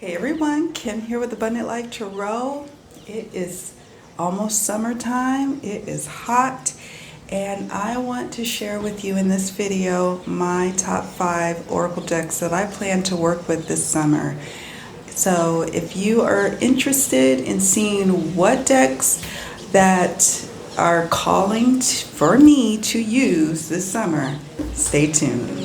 Hey everyone, Kim here with Abundant Life Tarot. It is almost summertime, it is hot, and I want to share with you in this video my top 5 oracle decks that I plan to work with this summer. So if you are interested in seeing what decks that are calling for me to use this summer, stay tuned.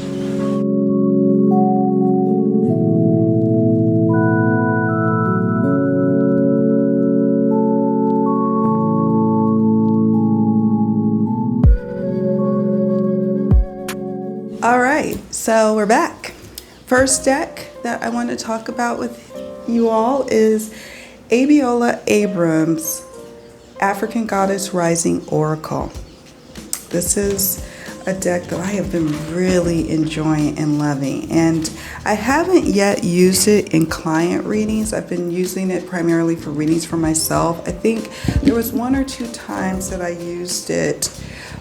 All right, so we're back. First deck that I want to talk about with you all is Abiola Abrams' African Goddess Rising Oracle. This is a deck that I have been really enjoying and loving, and I haven't yet used it in client readings. I've been using it primarily for readings for myself. I think there was 1 or 2 times that I used it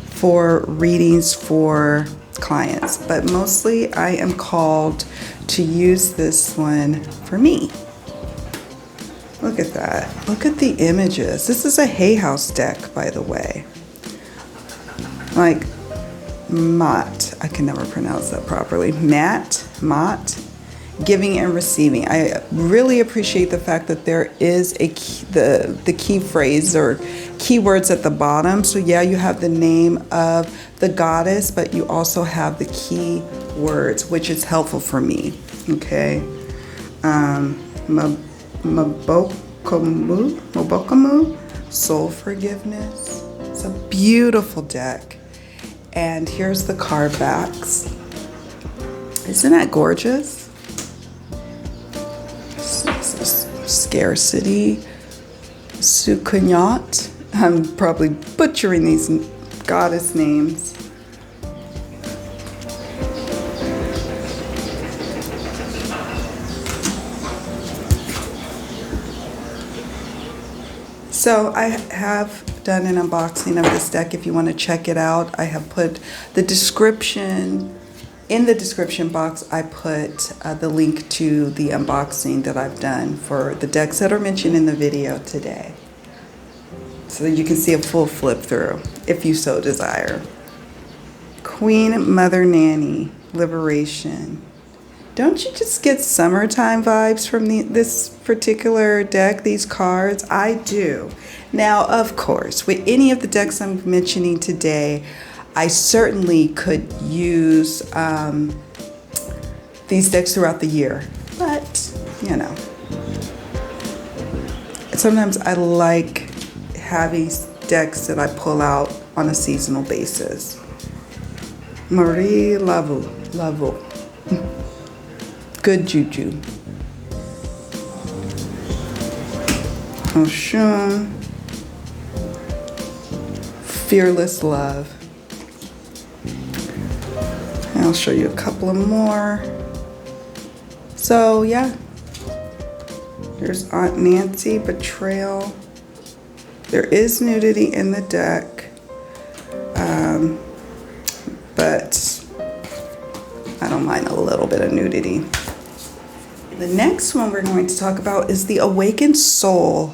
for readings for clients, but mostly I am called to use this one for me. Look at that. Look at the images. This is a Hay House deck, by the way. Like Mott, I can never pronounce that properly. Mott, giving and receiving. I really appreciate the fact that there is a key, the key phrase or keywords at the bottom. So yeah, you have the name of the goddess, but you also have the key words, which is helpful for me. Okay. Mobokamu, soul forgiveness. It's a beautiful deck. And here's the card backs. Isn't that gorgeous? Scarcity, Sukunyat. I'm probably butchering these goddess names. So I have done an unboxing of this deck. If you want to check it out, I have put the description in the description box. I put the link to the unboxing that I've done for the decks that are mentioned in the video today, so that you can see a full flip through if you so desire. Queen Mother Nanny, Liberation. Don't you just get summertime vibes from this particular deck, these cards? I do. Now, of course, with any of the decks I'm mentioning today, I certainly could use these decks throughout the year. But, you know, sometimes I like having decks that I pull out on a seasonal basis. Marie Laveau. Good juju. Oshun. Fearless Love. And I'll show you a couple of more. So yeah. Here's Aunt Nancy, Betrayal. There is nudity in the deck, but I don't mind a little bit of nudity. The next one we're going to talk about is the Awakened Soul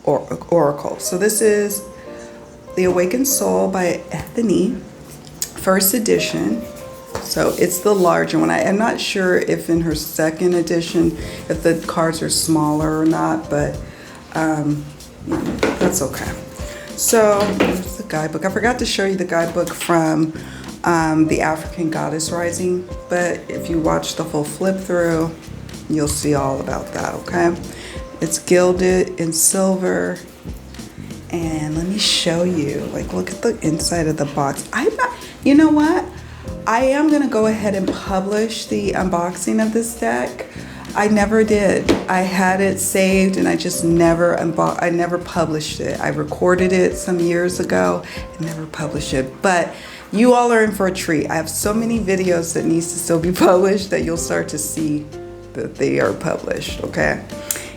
Oracle. So this is the Awakened Soul by Ethany, first edition. So it's the larger one. I am not sure if in her second edition, if the cards are smaller or not, but that's okay. So there's the guidebook. I forgot to show you the guidebook from the African Goddess Rising, but if you watch the full flip through, you'll see all about that, okay? It's gilded in silver. And let me show you, like, look at the inside of the box. You know what? I am gonna go ahead and publish the unboxing of this deck. I never did. I had it saved and I just never published it. I recorded it some years ago and never published it. But you all are in for a treat. I have so many videos that needs to still be published that you'll start to see that they are published, okay?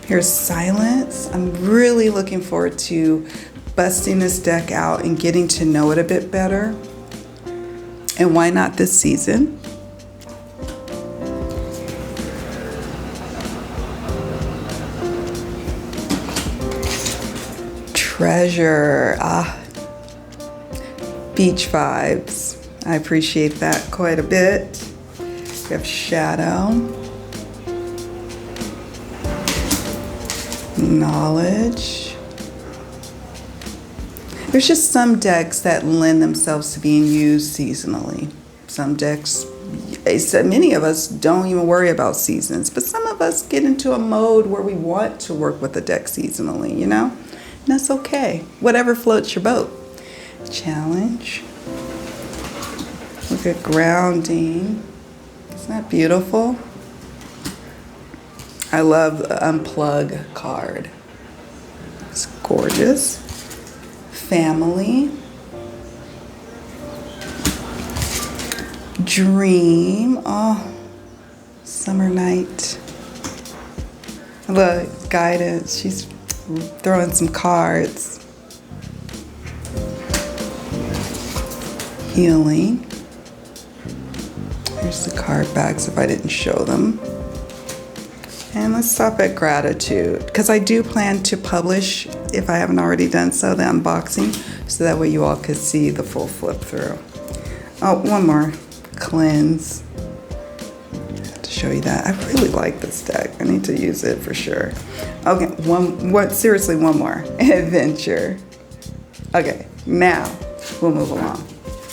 Here's Silence. I'm really looking forward to busting this deck out and getting to know it a bit better. And why not this season? Treasure. Beach vibes. I appreciate that quite a bit. We have Shadow. Knowledge. There's just some decks that lend themselves to being used seasonally. Some decks, many of us don't even worry about seasons, but some of us get into a mode where we want to work with the deck seasonally, you know? And that's okay. Whatever floats your boat. Challenge. Look at grounding. Isn't that beautiful? I love the unplug card. It's gorgeous. Family. Dream. Oh, summer night. Look, guidance. She's throwing some cards. Healing. Here's the card backs if I didn't show them. And let's stop at gratitude, because I do plan to publish, if I haven't already done so, the unboxing, so that way you all could see the full flip through. Oh, one more. Cleanse. I have to show you that. I really like this deck. I need to use it for sure. Okay, seriously, one more. Adventure. Okay, now we'll move along,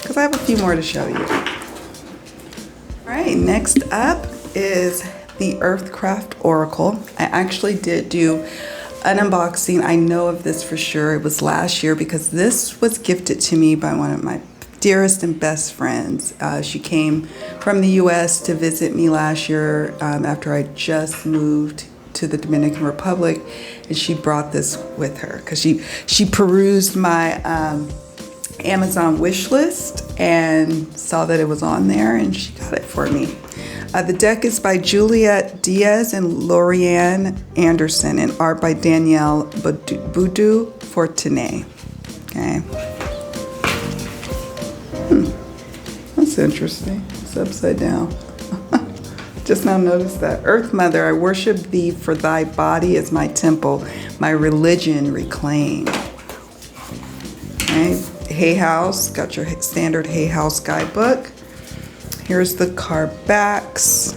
because I have a few more to show you. All right, next up is the Earthcraft Oracle. I actually did do an unboxing. I know of this for sure. It was last year, because this was gifted to me by one of my dearest and best friends. She came from the US to visit me last year after I just moved to the Dominican Republic, and she brought this with her because she perused my Amazon wish list and saw that it was on there, and she got it for me. The deck is by Juliette Diaz and Lorianne Anderson, and art by Danielle Boudou Fortuné. Okay. That's interesting. It's upside down. Just now noticed that. Earth Mother, I worship thee, for thy body is my temple, my religion reclaimed. Okay. Hay House, got your standard Hay House guidebook. Here's the card backs.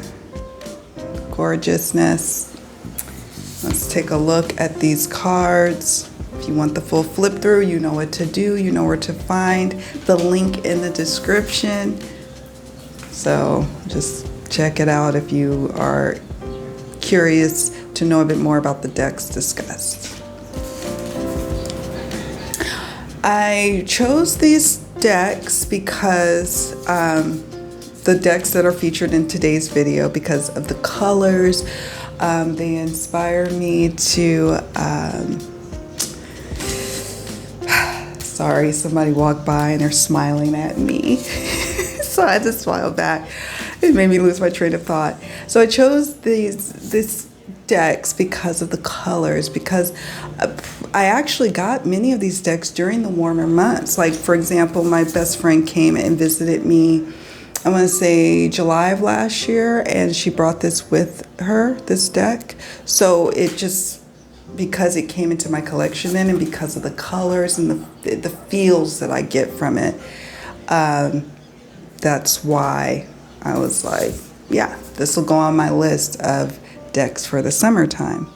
Gorgeousness. Let's take a look at these cards. If you want the full flip through, you know what to do. You know where to find the link in the description. So just check it out if you are curious to know a bit more about the decks discussed. I chose these decks because the decks that are featured in today's video, because of the colors. They inspire me to, sorry, somebody walked by and they're smiling at me. So I just smiled back. It made me lose my train of thought. So I chose these decks because of the colors, because I actually got many of these decks during the warmer months. Like, for example, my best friend came and visited me, I want to say July of last year, and she brought this with her, this deck. So it just, because it came into my collection then, and because of the colors and the feels that I get from it, that's why I was like, yeah, this will go on my list of decks for the summertime.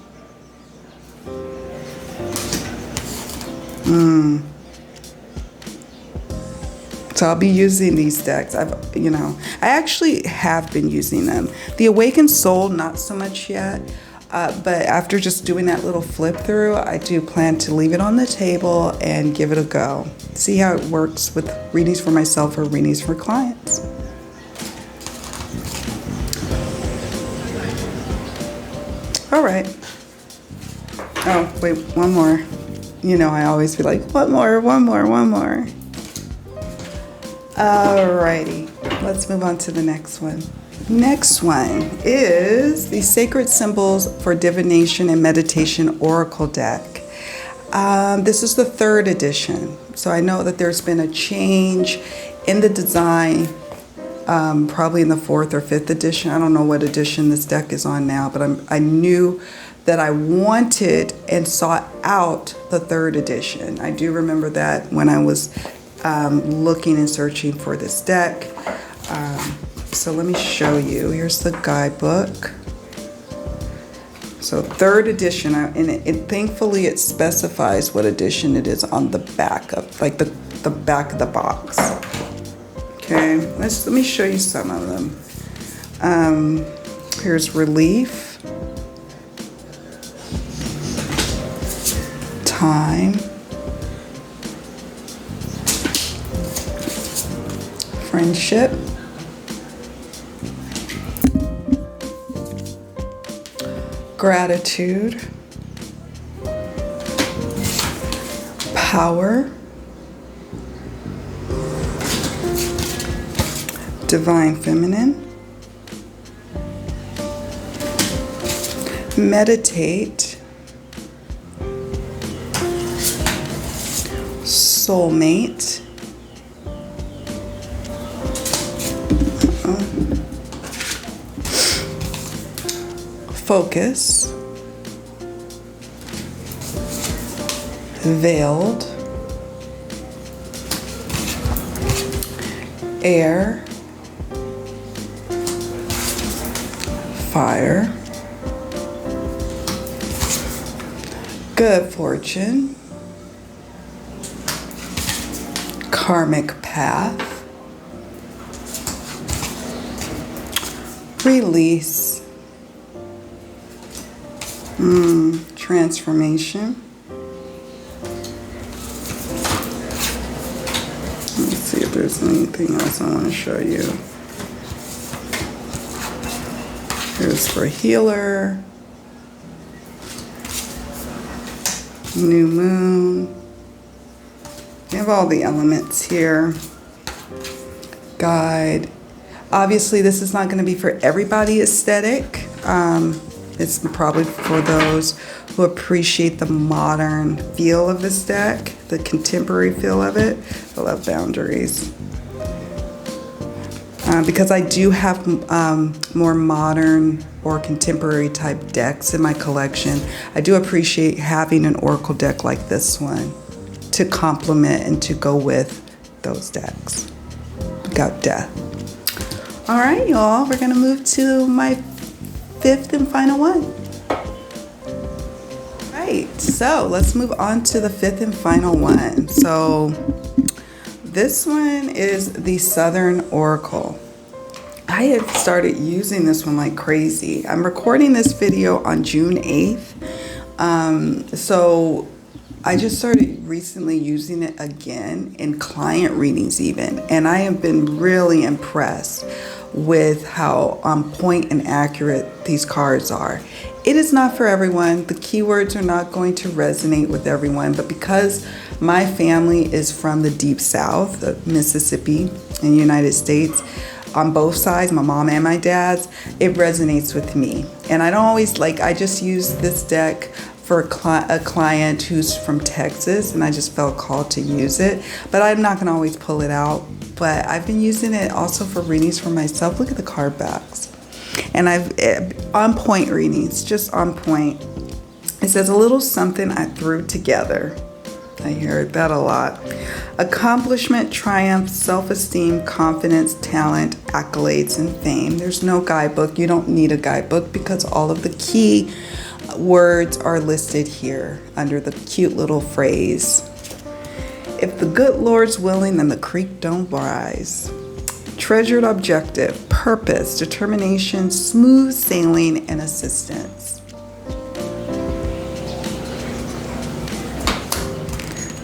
So I'll be using these decks. I actually have been using them. The Awakened Soul, not so much yet. But after just doing that little flip through, I do plan to leave it on the table and give it a go. See how it works with readings for myself or readings for clients. All right. Oh, wait, one more. You know, I always be like, one more. Alrighty, let's move on to the next one. Next one is the Sacred Symbols for Divination and Meditation Oracle deck. This is the 3rd edition, so I know that there's been a change in the design, probably in the 4th or 5th edition. I don't know what edition this deck is on now, but I knew that I wanted and sought out the 3rd edition. I do remember that when I was looking and searching for this deck. So let me show you. Here's the guidebook. So 3rd edition, and thankfully it specifies what edition it is on the back of, like the back of the box. Okay, let me show you some of them. Here's Relief, Time, Friendship, Gratitude, Power, Divine Feminine, Meditate, Soulmate, Focus, Veiled, Air, Fire, Good Fortune, Karmic Path, Release, Transformation. Let's see if there's anything else I want to show you. Here's for Healer, New Moon. We have all the elements here. Guide. Obviously, this is not going to be for everybody aesthetic. It's probably for those who appreciate the modern feel of this deck, the contemporary feel of it. I love boundaries. Because I do have more modern or contemporary type decks in my collection, I do appreciate having an oracle deck like this one to complement and to go with those decks. We got Death. All right, y'all, we're gonna move to my 5th and final one. Right, so let's move on to the 5th and final one. So this one is the Southern Oracle. I have started using this one like crazy. I'm recording this video on June 8th. So I just started recently using it again in client readings even. And I have been really impressed with how on point and accurate these cards are. It is not for everyone. The keywords are not going to resonate with everyone, but because my family is from the deep south of Mississippi in the United States, on both sides, my mom and my dad's, it resonates with me. And I don't always I just use this deck for a client who's from Texas, and I just felt called to use it. But I'm not gonna always pull it out. But I've been using it also for readings for myself. Look at the card backs. And I've on point readings, just on point. It says a little something I threw together. I heard that a lot. Accomplishment, triumph, self-esteem, confidence, talent, accolades, and fame. There's no guidebook. You don't need a guidebook because all of the key words are listed here under the cute little phrase. If the good Lord's willing, then the creek don't rise. Treasured objective, purpose, determination, smooth sailing, and assistance.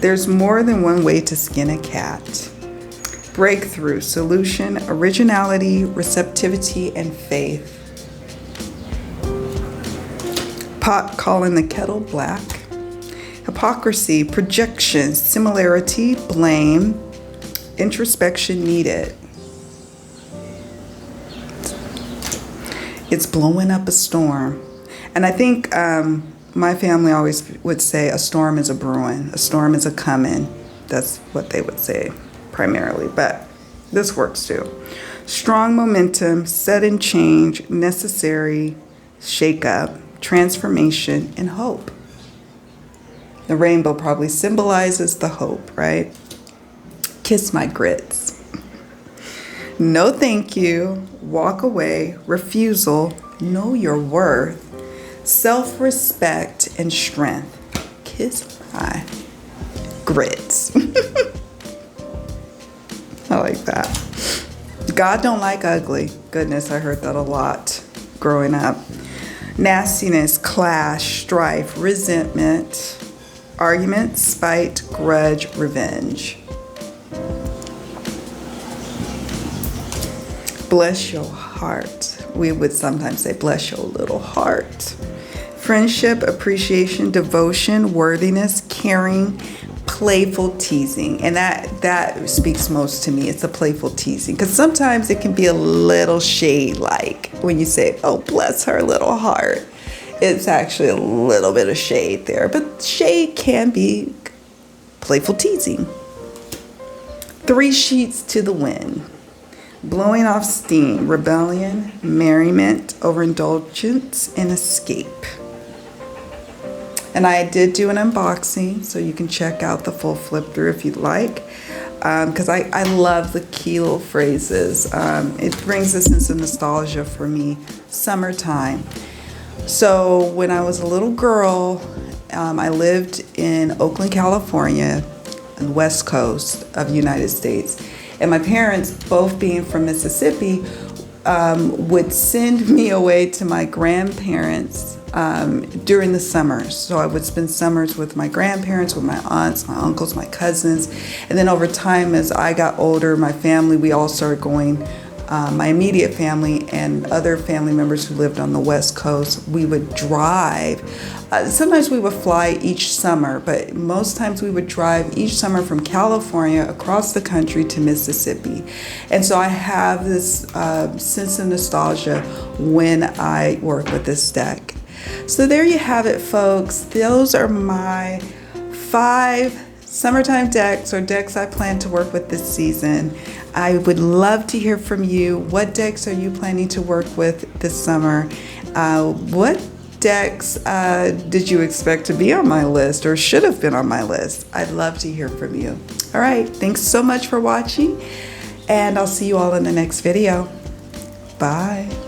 There's more than one way to skin a cat. Breakthrough, solution, originality, receptivity, and faith. Pot calling the kettle black. Hypocrisy, projection, similarity, blame, introspection needed. It's blowing up a storm. And I think my family always would say a storm is a brewing, a storm is a coming. That's what they would say primarily, but this works too. Strong momentum, sudden change, necessary shake up, transformation, and hope. The rainbow probably symbolizes the hope, right? Kiss my grits. No thank you, walk away, refusal, know your worth, self-respect, and strength. Kiss my grits. I like that. God don't like ugly. Goodness, I heard that a lot growing up. Nastiness, clash, strife, resentment, argument, spite, grudge, revenge. Bless your heart. We would sometimes say, bless your little heart. Friendship, appreciation, devotion, worthiness, caring, playful teasing. And that speaks most to me. It's a playful teasing. Because sometimes it can be a little shade, like when you say, oh, bless her little heart. It's actually a little bit of shade there. But shade can be playful teasing. 3 sheets to the wind. Blowing off steam, rebellion, merriment, overindulgence, and escape. And I did do an unboxing, so you can check out the full flip through if you'd like. Because I love the key little phrases. It brings a sense of nostalgia for me. Summertime. So when I was a little girl, I lived in Oakland, California, on the west coast of the United States. And my parents, both being from Mississippi, would send me away to my grandparents during the summers. So I would spend summers with my grandparents, with my aunts, my uncles, my cousins. And then over time, as I got older, my family, we all started going, my immediate family and other family members who lived on the West Coast, we would drive. Sometimes we would fly each summer, but most times we would drive each summer from California across the country to Mississippi. And so I have this sense of nostalgia when I work with this deck. So there you have it, folks. Those are my 5 summertime decks, or decks I plan to work with this season. I would love to hear from you. What decks are you planning to work with this summer? What decks did you expect to be on my list or should have been on my list? I'd love to hear from you. All right, thanks so much for watching, and I'll see you all in the next video. Bye.